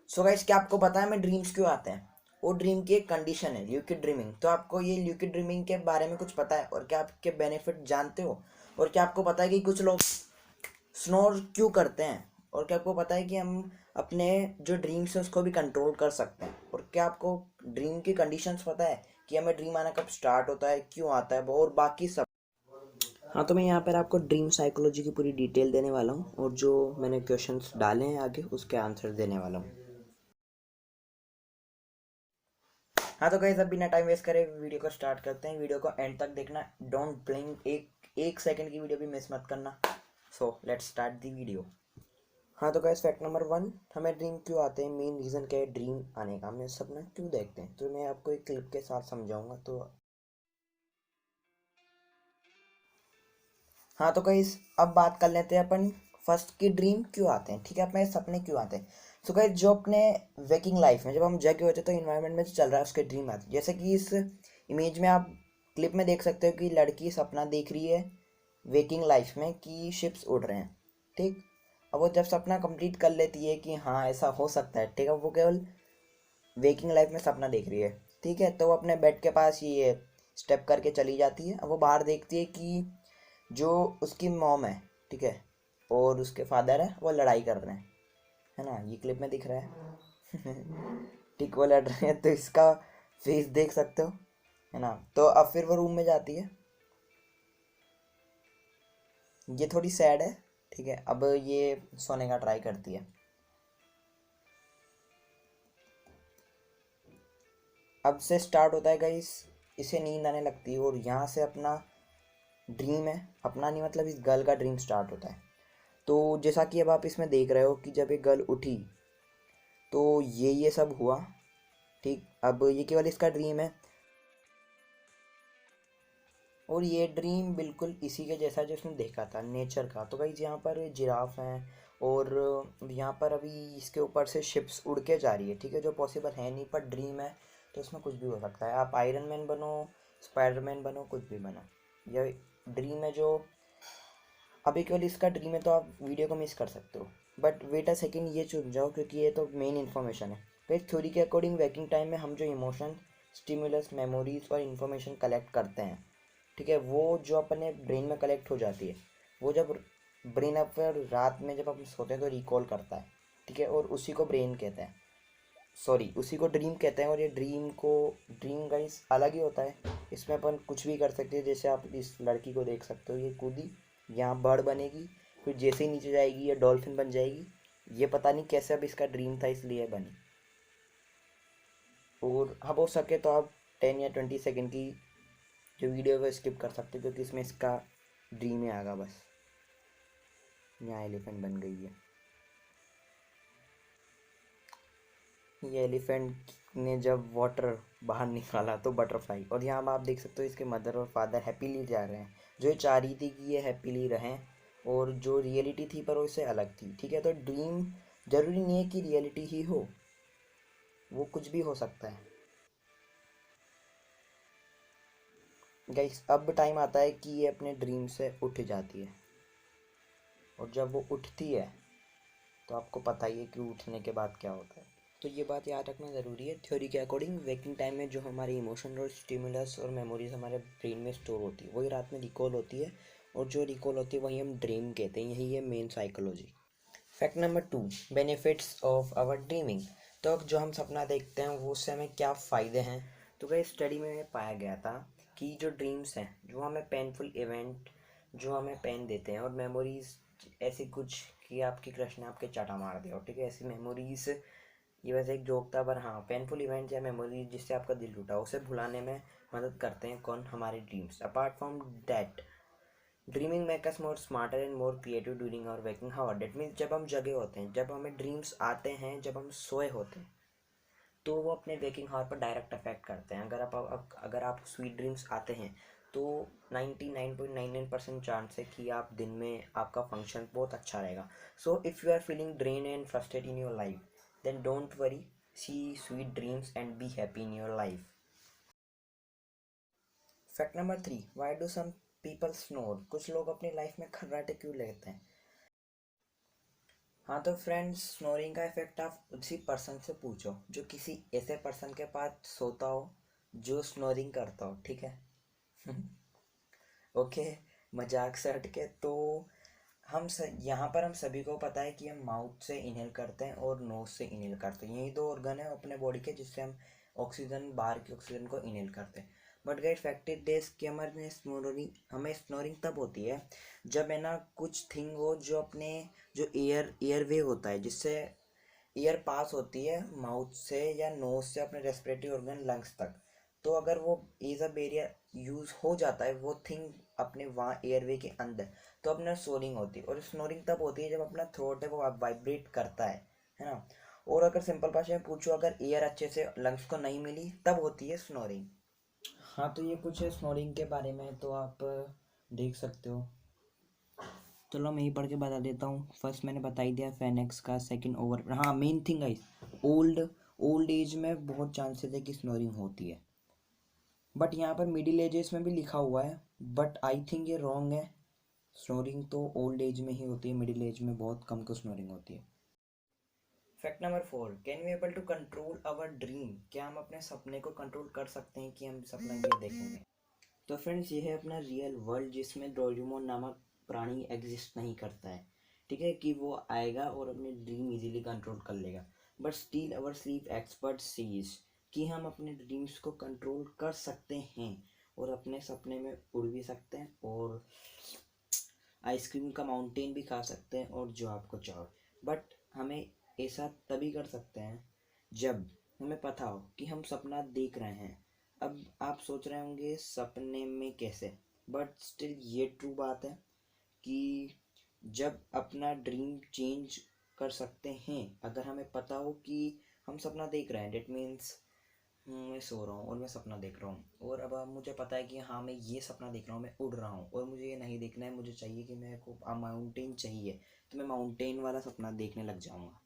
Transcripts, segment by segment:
So guys, क्या आपको पता है हमें ड्रीम्स क्यों आते हैं? वो ड्रीम की एक कंडीशन है ल्यूकिड ड्रीमिंग। तो आपको ये ल्यूकिड ड्रीमिंग के बारे में कुछ पता है? और क्या आपके बेनिफिट जानते हो? और क्या आपको पता है कि कुछ लोग स्नोर क्यों करते हैं? और क्या आपको पता है कि हम अपने जो ड्रीम्स हैं उसको भी कंट्रोल कर सकते हैं? और क्या आपको ड्रीम की कंडीशंस पता है कि हमें ड्रीम आना कब स्टार्ट होता है, क्यों आता है, और बाकी सब? हाँ, तो मैं यहाँ पर आपको ड्रीम साइकोलॉजी की पूरी डिटेल देने वाला हूँ, और जो मैंने क्वेश्चंस डाले हैं आगे उसके आंसर देने वाला हूँ। हाँ, तो गाइस अब बिना टाइम वेस्ट करे वीडियो को स्टार्ट करते हैं। वीडियो को एंड तक देखना, डोंट ब्लिंक, एक सेकंड की वीडियो भी मिस मत करना। So let's start the video. हाँ, तो गाइस फैक्ट नंबर 1, हमें ड्रीम क्यों आते हैं, मेन रीज़न क्या है ड्रीम आने का, हमें सपना क्यों देखते हैं। तो मैं आपको एक क्लिप के साथ समझाऊंगा। तो हाँ, तो गाइस अब बात कर लेते हैं अपन फर्स्ट की ड्रीम क्यों आते हैं। ठीक है, अपने सपने क्यों आते हैं। सो गाइस, जो अपने वेकिंग लाइफ में जब हम जगे होते हैं तो इन्वायरमेंट में जो चल रहा है उसके ड्रीम आते हैं। जैसे कि इस इमेज में आप क्लिप में देख सकते हो कि लड़की सपना देख रही है वेकिंग लाइफ में कि शिप्स उड़ रहे हैं। ठीक, अब वो जब सपना कंप्लीट कर लेती है कि हाँ ऐसा हो सकता है, ठीक है, वो केवल वेकिंग लाइफ में सपना देख रही है। ठीक है, तो वो अपने बेड के पास ये स्टेप करके चली जाती है। अब वो बाहर देखती है कि जो उसकी मॉम है, ठीक है, और उसके फादर है, वो लड़ाई कर रहे हैं। है ना, ये क्लिप में दिख रहा है। ठीक, वो लड़ रहे हैं, तो इसका फेस देख सकते हो, है ना। तो अब फिर वो रूम में जाती है। ये थोड़ी सैड है। ठीक है, अब ये सोने का ट्राई करती है। अब से स्टार्ट होता है गाइस, इसे नींद आने लगती है और यहाँ से अपना ड्रीम है, अपना नहीं मतलब इस गर्ल का ड्रीम स्टार्ट होता है। तो जैसा कि अब आप इसमें देख रहे हो कि जब एक गर्ल उठी तो ये सब हुआ। ठीक, अब ये केवल इसका ड्रीम है, और ये ड्रीम बिल्कुल इसी के जैसा जो उसने देखा था नेचर का। तो गाइस यहाँ पर जिराफ हैं, और यहाँ पर अभी इसके ऊपर से शिप्स उड़ के जा रही है। ठीक है, जो पॉसिबल है नहीं, पर ड्रीम है तो उसमें कुछ भी हो सकता है। आप आयरन मैन बनो, स्पाइडरमैन बनो, कुछ भी बनो, यह ड्रीम है। जो अभी केवल इसका ड्रीम है तो आप वीडियो को मिस कर सकते हो। बट वेट अ सेकेंड, ये चुन जाओ क्योंकि ये तो मेन इन्फॉर्मेशन है। तो इस थ्योरी के अकॉर्डिंग वर्किंग टाइम में हम जो इमोशन, स्टिमुलस, मेमोरीज और इन्फॉर्मेशन कलेक्ट करते हैं, ठीक है, वो जो अपने ब्रेन में कलेक्ट हो जाती है, वो जब ब्रेन पर रात में जब हम सोते हैं तो रिकॉल करता है। ठीक है, और उसी को ब्रेन कहते हैं, सॉरी उसी को ड्रीम कहते हैं। और ये ड्रीम गाइस अलग ही होता है। इसमें अपन कुछ भी कर सकते हैं। जैसे आप इस लड़की को देख सकते हो, ये कूदी, यहाँ बर्ड बनेगी, फिर जैसे ही नीचे जाएगी ये डॉल्फिन बन जाएगी। ये पता नहीं कैसे, अब इसका ड्रीम था इसलिए बनी। और अब हो सके तो आप 10 या 20 सेकेंड की जो वीडियो को स्किप कर सकते हो, क्योंकि इसमें इसका ड्रीम ही आएगा बस। यहाँ एलिफेंट बन गई है, ये एलिफेंट ने जब वाटर बाहर निकाला तो बटरफ्लाई। और यहाँ आप देख सकते हो इसके मदर और फादर हैप्पीली जा रहे हैं। जो ये चाह रही थी कि ये हैप्पीली रहें, और जो रियलिटी थी पर वो इससे अलग थी। ठीक है, तो ड्रीम जरूरी नहीं है कि रियलिटी ही हो, वो कुछ भी हो सकता है। गाइस अब टाइम आता है कि ये अपने ड्रीम से उठ जाती है, और जब वो उठती है तो आपको पता ही है कि उठने के बाद क्या होता है। तो ये बात याद रखना ज़रूरी है। थ्योरी के अकॉर्डिंग वेकिंग टाइम में जो हमारी इमोशन और स्टिमुलस और मेमोरीज हमारे ब्रेन में स्टोर होती है, वही रात में रिकॉल होती है, और जो रिकॉल होती है वही हम ड्रीम कहते हैं। यही है main psychology. Fact number 2, benefits of our dreaming. तो जो हम सपना देखते हैं वो उससे हमें क्या फ़ायदे हैं। तो कई स्टडी में पाया गया था कि जो ड्रीम्स हैं, जो हमें पेनफुल इवेंट जो हमें पेन देते हैं, और मेमोरीज ऐसी कुछ कि आपकी क्रश ने आपके चाटा मार दिया हो, ठीक है, ऐसी मेमोरीज, ये वैसे एक जोक था, पर हाँ, पेनफुल इवेंट या मेमोरीज जिससे आपका दिल टूटा उसे भुलाने में मदद करते हैं कौन, हमारे dreams. Apart from that, dreaming make us more smarter and more creative during our waking hour. That means जब हम जगे होते हैं, जब हमें ड्रीम्स आते हैं, जब हम सोए होते हैं, तो वो अपने वेकिंग हावर पर डायरेक्ट अफेक्ट करते हैं। अगर आप स्वीट ड्रीम्स आते हैं तो 99.99% चांस है कि आप दिन में आपका फंक्शन बहुत अच्छा रहेगा। So if you are feeling drain and frustrated in your life, then don't worry, see sweet dreams and be happy in your life. Fact number 3, why do some people snore. कुछ लोग अपनी life में खर्राटे क्यों लेते हैं? हाँ तो friends, snoring का इफेक्ट आप उसी पर्सन से पूछो जो किसी ऐसे पर्सन के पास सोता हो जो स्नोरिंग करता हो, ठीक है। ओके, मजाक से हट के तो यहाँ पर हम सभी को पता है कि हम माउथ से इनहेल करते हैं और नोज से इनहेल करते हैं। यही दो ऑर्गन है अपने बॉडी के जिससे हम ऑक्सीजन, बाहर की ऑक्सीजन को इनहेल करते हैं। But guys fact it is कि हमें स्नोरिंग तब होती है जब है ना कुछ थिंग हो जो अपने जो एयर वे होता है जिससे एयर पास होती है माउथ से या नोज से अपने रेस्पिरेटरी ऑर्गन लंग्स तक, तो अगर वो एज अ बैरियर यूज हो जाता है वो थिंग अपने वहाँ एयरवे के अंदर, तो अपना स्नोरिंग होती है। और स्नोरिंग तब होती है जब अपना थ्रोट है वो वाइब्रेट करता है ना। और अगर सिंपल भाषा में पूछो, अगर एयर अच्छे से लंग्स को नहीं मिली तब होती है स्नोरिंग। हाँ तो ये कुछ है स्नोरिंग के बारे में, तो आप देख सकते हो। चलो मैं ही पढ़ के बता देता हूँ। फर्स्ट मैंने बता ही दिया फेनेक्स का, सेकंड ओवर। हाँ main thing guys, old age में बहुत चांसेस है कि स्नोरिंग होती है, बट यहाँ पर मिडिल एजेस में भी लिखा हुआ है, बट आई थिंक ये रॉन्ग है। स्नोरिंग तो ओल्ड एज में ही होती है, मिडिल एज में बहुत कम को स्नोरिंग होती है। Fact number 4, can we able to control our dream? क्या हम अपने सपने को कंट्रोल कर सकते हैं कि हम सपना ये देखेंगे? तो फ्रेंड्स ये है अपना रियल वर्ल्ड जिसमें डोरेमोन नामक प्राणी एग्जिस्ट नहीं करता है, ठीक है, कि वो आएगा और अपने ड्रीम इजीली कंट्रोल कर लेगा। But still our sleep expert sees कि हम अपने ड्रीम्स को कंट्रोल कर सकते हैं और अपने सपने में उड़ भी सकते हैं और आइसक्रीम का माउंटेन भी खा सकते हैं और जो आपको चाहो। बट हमें ऐसा तभी कर सकते हैं जब हमें पता हो कि हम सपना देख रहे हैं। अब आप सोच रहे होंगे सपने में कैसे, बट स्टिल ये ट्रू बात है कि जब अपना ड्रीम चेंज कर सकते हैं अगर हमें पता हो कि हम सपना देख रहे हैं। डेट मीन्स मैं सो रहा हूँ और मैं सपना देख रहा हूँ और अब मुझे पता है कि हाँ मैं ये सपना देख रहा हूँ, मैं उड़ रहा हूँ और मुझे ये नहीं देखना है, मुझे चाहिए कि मेरे को माउंटेन चाहिए, तो मैं माउंटेन वाला सपना देखने लग जाऊँगा।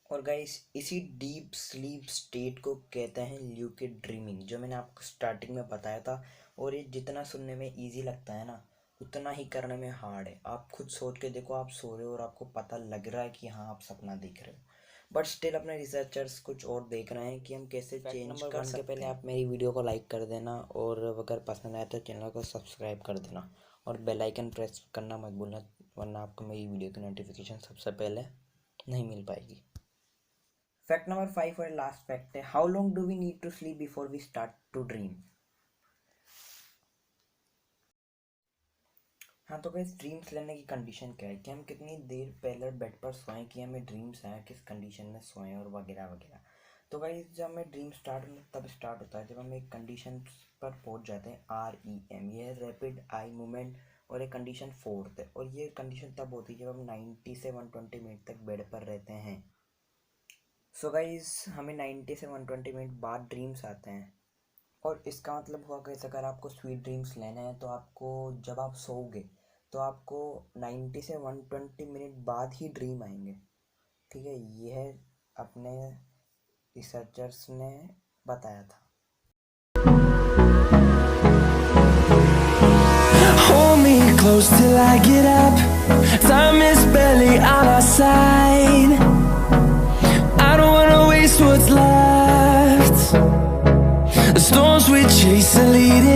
और गाइस इसी डीप स्लीप स्टेट को कहते हैं ल्यूसिड ड्रीमिंग, जो मैंने आपको स्टार्टिंग में बताया था। और ये जितना सुनने में इजी लगता है ना उतना ही करने में हार्ड है। आप खुद सोच के देखो, आप सो रहे हो और आपको पता लग रहा है कि हाँ आप सपना देख रहे हो, बट स्टिल अपने रिसर्चर्स कुछ और देख रहे हैं कि हम कैसे चेंज कर सकते हैं। पहले आप मेरी वीडियो को लाइक कर देना और अगर पसंद आए तो चैनल को सब्सक्राइब कर देना और बेल आइकन प्रेस करना मत भूलना, वरना आपको मेरी वीडियो की नोटिफिकेशन सबसे पहले नहीं मिल पाएगी। फैक्ट नंबर 5 और लास्ट फैक्ट है, how long do we need to sleep before we start to dream? हाँ तो गाइस ड्रीम्स लेने की कंडीशन क्या है कि हम कितनी देर पहले बेड पर सोएं कि हमें ड्रीम्स आए, किस कंडीशन में सोएं और वगैरह वगैरह। तो गाइस जब हमें ड्रीम स्टार्ट तब स्टार्ट होता है जब हम एक कंडीशन पर पहुंच जाते हैं, REM, ये है रैपिड आई मूवमेंट, और एक कंडीशन 4th है। और ये कंडीशन तब होती है जब हम 90 से 120 मिनट तक बेड पर रहते हैं। सो गाइस हमें 90 से 120 मिनट बाद ड्रीम्स आते हैं और इसका मतलब हुआ कि अगर आपको स्वीट ड्रीम्स लेने हैं तो आपको जब आप सोओगे तो आपको 90 से 120 मिनट बाद ही ड्रीम आएंगे, ठीक है। ये है अपने रिसर्चर्स ने बताया था। Hold me close till I get up. Time is barely on our side. I don't wanna waste what's left. The storms we chase are leading